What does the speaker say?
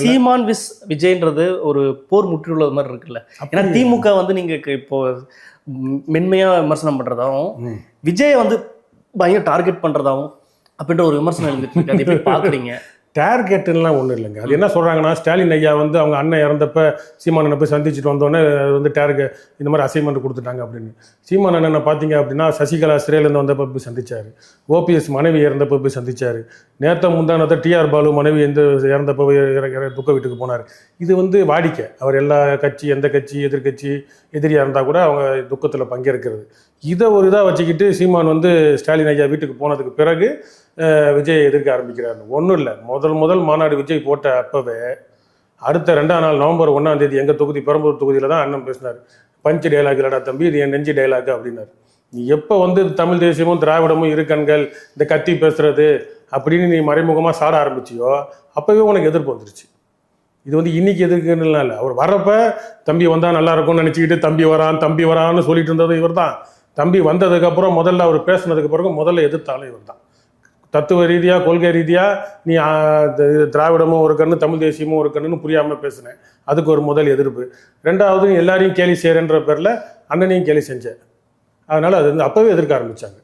சீமான் விஸ் விஜய்ன்றது ஒரு போர் முற்றியுள்ள மாதிரி இருக்குல்ல. ஏன்னா திமுக வந்து நீங்க இப்போ மென்மையா விமர்சனம் பண்றதாவும் விஜயை வந்து பயங்கர டார்கெட் பண்றதாவும் அப்படின்ற ஒரு விமர்சனம் எழுதிட்டு இருக்கு. அதை எப்படி பாக்குறீங்க? டார்கெட்டுலாம் ஒன்றும் இல்லைங்க. அது என்ன சொல்கிறாங்கன்னா, ஸ்டாலின் ஐயா வந்து அவங்க அண்ணன் இறந்தப்ப சீமானனை போய் சந்திச்சுட்டு வந்தோடனே அது வந்து டார்கெட் இந்த மாதிரி அசைன்மெண்ட் கொடுத்துட்டாங்க அப்படின்னு. சீமான் அண்ணனை பார்த்தீங்க அப்படின்னா சசிகலா சிறையிலேருந்து வந்தப்போ போய் சந்திச்சார். ஓபிஎஸ் மனைவி இறந்தப்போ போய் சந்திச்சார். நேற்று முந்தானத்தை டிஆர் பாலு மனைவி இறந்தப்போ துக்க வீட்டுக்கு போனார். இது வந்து வாடிக்கை. அவர் எல்லா கட்சி, எந்த கட்சி, எதிர்கட்சி எதிரியாக இருந்தால் கூட அவங்க துக்கத்தில் பங்கேற்கிறது. இதை ஒரு இதாக வச்சுக்கிட்டு சீமான் வந்து ஸ்டாலின் ஐயா வீட்டுக்கு போனதுக்கு பிறகு விஜய் எதிர்க்க ஆரம்பிக்கிறார். ஒன்றும் இல்லை, முதல் மாநாடு விஜய் போட்ட அப்போவே அடுத்த 2ஆம் நாள் நவம்பர் 1ஆம் தேதி எங்கள் தொகுதி பெரம்பலூர் தொகுதியில் தான் அண்ணன் பேசினார். பஞ்ச் டைலாக் இல்லடா தம்பி, இது என் நெஞ்சு டைலாக் அப்படின்னார். நீ எப்போ வந்து தமிழ் தேசியமும் திராவிடமும் இரு கண்கள், இந்த கத்தி பேசுறது அப்படின்னு நீ மறைமுகமாக சாட ஆரம்பிச்சியோ அப்போவே உனக்கு எதிர்ப்பு வந்துருச்சு. இது வந்து இன்னைக்கு எதிர்க்குன்னு இல்லை. அவர் வர்றப்ப தம்பி வந்தால் நல்லா இருக்கும்னு நினச்சிக்கிட்டு தம்பி வரான்னு சொல்லிட்டு இருந்தது இவர் தான். தம்பி வந்ததுக்கப்புறம் முதல்ல அவர் பேசுனதுக்கு பிறகு முதல்ல எதிர்த்தாலும் இவர் தான். தத்துவ ரீதியாக, கொள்கை ரீதியாக நீ திராவிடமும் ஒரு கண்ணு, தமிழ் தேசியமும் ஒரு கண்ணுன்னு புரியாமல் பேசினேன். அதுக்கு ஒரு முதல் எதிர்ப்பு. 2வது எல்லாரையும் கேலி செய்கிறேன்ற பேரில் அண்ணனையும் கேலி செஞ்சேன். அதனால் அது வந்து அப்போவே எதிர்க்க ஆரம்பித்தாங்க.